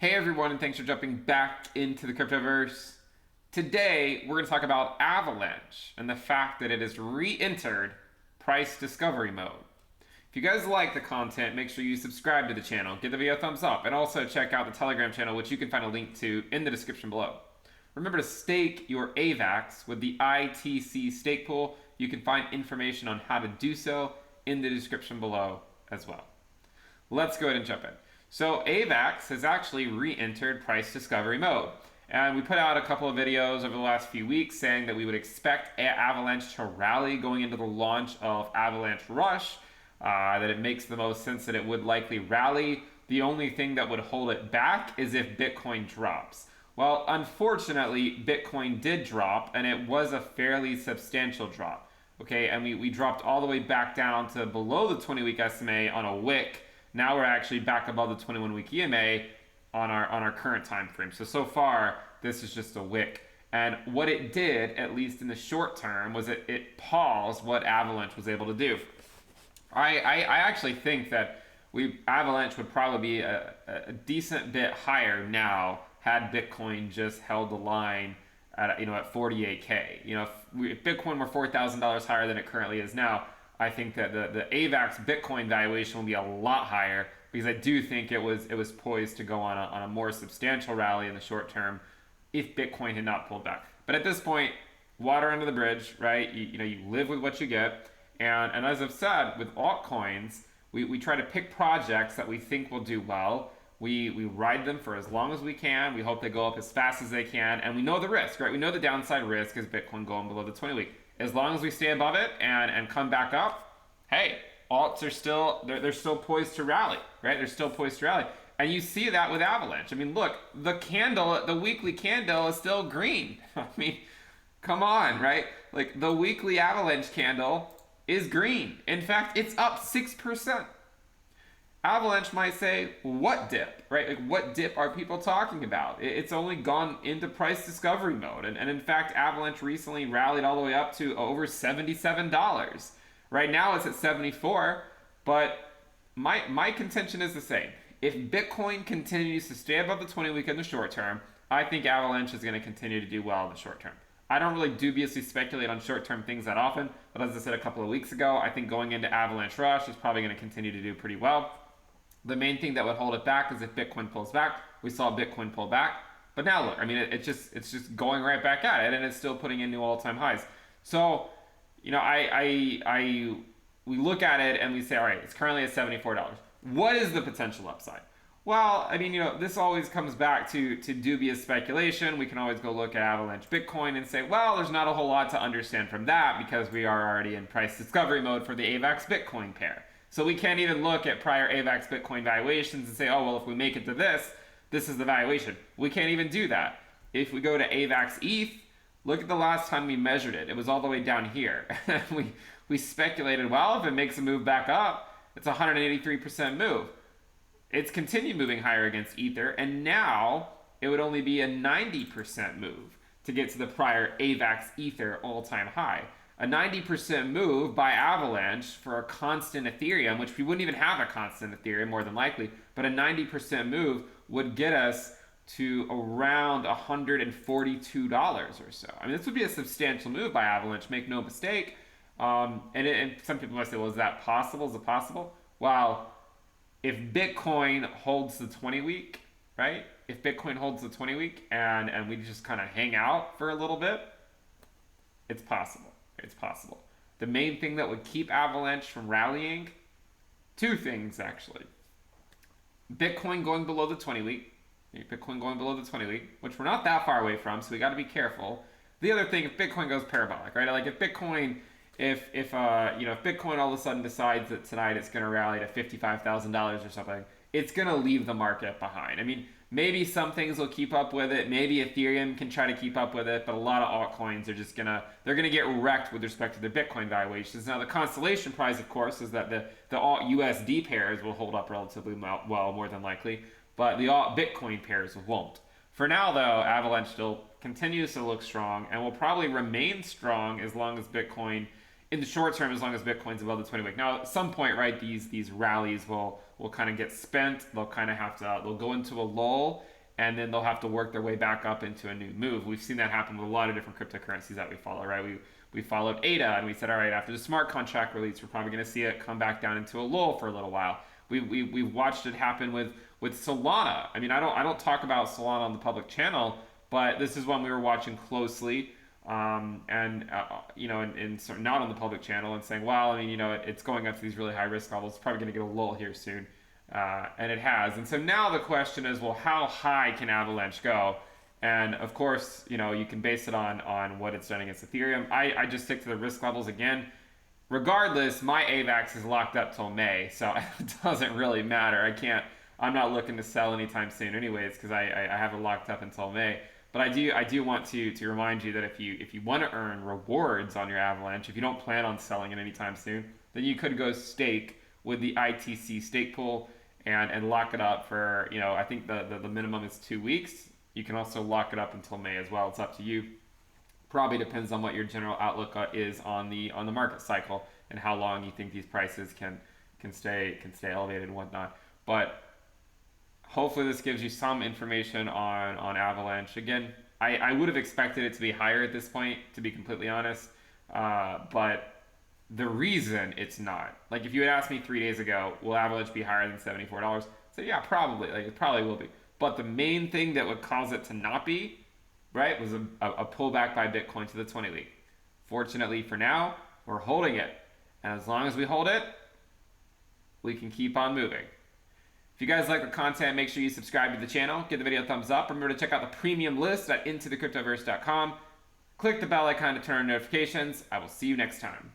Hey everyone, and thanks for jumping back into the cryptoverse. Today, we're going to talk about Avalanche and the fact that it has re-entered price discovery mode. If you guys like the content, make sure you subscribe to the channel, give the video a thumbs up, and also check out the Telegram channel, which you can find a link to in the description below. Remember to stake your AVAX with the ITC stake pool. You can find information on how to do so in the description below as well. Let's go ahead and jump in. So AVAX has actually re-entered price discovery mode. And we put out a couple of videos over the last few weeks saying that we would expect Avalanche to rally going into the launch of Avalanche Rush, that it makes the most sense that it would likely rally. The only thing that would hold it back is if Bitcoin drops. Well, unfortunately, Bitcoin did drop, and it was a fairly substantial drop. Okay, and we dropped all the way back down to below the 20-week SMA on a wick. Now we're actually back above the 21-week EMA on our current time frame. So far, this is just a wick. And what it did, at least in the short term, was it paused what Avalanche was able to do. I actually think that Avalanche would probably be a decent bit higher now had Bitcoin just held the line at 48K. If Bitcoin were $4,000 higher than it currently is now, I think that the AVAX Bitcoin valuation will be a lot higher, because I do think it was poised to go on a more substantial rally in the short term if Bitcoin had not pulled back. But at this point, water under the bridge, right? You live with what you get, and as I've said with altcoins, we try to pick projects that we think will do well. We ride them for as long as we can. We hope they go up as fast as they can, and we know the risk, right? We know the downside risk is Bitcoin going below the 20-week. As long as we stay above it and come back up, hey, alts are still they're still poised to rally, right? They're still poised to rally, and you see that with Avalanche. I mean, look, the weekly candle is still green. I mean, come on, right? Like, the weekly Avalanche candle is green. In fact, it's up 6%. Avalanche might say, what dip, right? Like, what dip are people talking about? It's only gone into price discovery mode. And in fact, Avalanche recently rallied all the way up to over $77. Right now it's at 74, but my contention is the same. If Bitcoin continues to stay above the 20-week in the short term, I think Avalanche is going to continue to do well in the short term. I don't really dubiously speculate on short-term things that often, but as I said a couple of weeks ago, I think going into Avalanche Rush is probably going to continue to do pretty well. The main thing that would hold it back is if Bitcoin pulls back. We saw Bitcoin pull back, but now look, I mean, it's just going right back at it, and it's still putting in new all-time highs. So, we look at it and we say, all right, it's currently at $74. What is the potential upside? Well, I mean, this always comes back to dubious speculation. We can always go look at Avalanche Bitcoin and say, well, there's not a whole lot to understand from that because we are already in price discovery mode for the AVAX Bitcoin pair. So we can't even look at prior AVAX Bitcoin valuations and say, oh, well, if we make it to this is the valuation. We can't even do that. If we go to AVAX ETH, look at the last time we measured it. It was all the way down here. we speculated, well, if it makes a move back up, it's a 183% move. It's continued moving higher against Ether, and now it would only be a 90% move to get to the prior AVAX Ether all-time high. A 90% move by Avalanche for a constant Ethereum, which we wouldn't even have a constant Ethereum more than likely, but a 90% move would get us to around $142 or so. I mean, this would be a substantial move by Avalanche, make no mistake. And some people might say, well, is that possible? Is it possible? Well, if Bitcoin holds the 20-week, right? If Bitcoin holds the 20-week and we just kind of hang out for a little bit, it's possible. It's possible. The main thing that would keep Avalanche from rallying, two things actually. Bitcoin going below the 20-week, which we're not that far away from, so we got to be careful. The other thing, if Bitcoin goes parabolic, right? Like if Bitcoin all of a sudden decides that tonight it's going to rally to $55,000 or something, it's going to leave the market behind. I mean, maybe some things will keep up with it. Maybe Ethereum can try to keep up with it, but a lot of altcoins are just they're gonna get wrecked with respect to their Bitcoin valuations. Now, the consolation prize, of course, is that the alt USD pairs will hold up relatively well, more than likely, but the alt Bitcoin pairs won't. For now, though, Avalanche still continues to look strong and will probably remain strong as long as Bitcoin in the short term, as long as Bitcoin's above the 20 week. Now, at some point, right, these rallies will kind of get spent. They'll kind of have to they'll go into a lull, and then they'll have to work their way back up into a new move. We've seen that happen with a lot of different cryptocurrencies that we follow, right? We followed ADA, and we said, all right, after the smart contract release, we're probably going to see it come back down into a lull for a little while. We've watched it happen with Solana. I mean, I don't talk about Solana on the public channel, but this is one we were watching closely, and sort of not on the public channel, and saying, well, I mean, it's going up to these really high risk levels. It's probably going to get a lull here soon, and it has. And so now the question is, well, how high can Avalanche go? And of course, you can base it on what it's done against Ethereum. I just stick to the risk levels again. Regardless, my AVAX is locked up till May, so it doesn't really matter. I'm not looking to sell anytime soon anyways, because I have it locked up until May. But I do want to remind you that if you want to earn rewards on your Avalanche, if you don't plan on selling it anytime soon, then you could go stake with the ITC stake pool and lock it up for, I think the minimum is 2 weeks. You can also lock it up until May as well. It's up to you. Probably depends on what your general outlook is on the market cycle and how long you think these prices can stay elevated and whatnot. But hopefully this gives you some information on Avalanche. Again, I would have expected it to be higher at this point, to be completely honest. But the reason it's not, like if you had asked me 3 days ago, will Avalanche be higher than $74? I'd say, yeah, probably. Like it probably will be. But the main thing that would cause it to not be, right, was a pullback by Bitcoin to the 20 week. Fortunately for now, we're holding it. And as long as we hold it, we can keep on moving. If you guys like the content, make sure you subscribe to the channel. Give the video a thumbs up. Remember to check out the premium list at intothecryptoverse.com. Click the bell icon to turn on notifications. I will see you next time.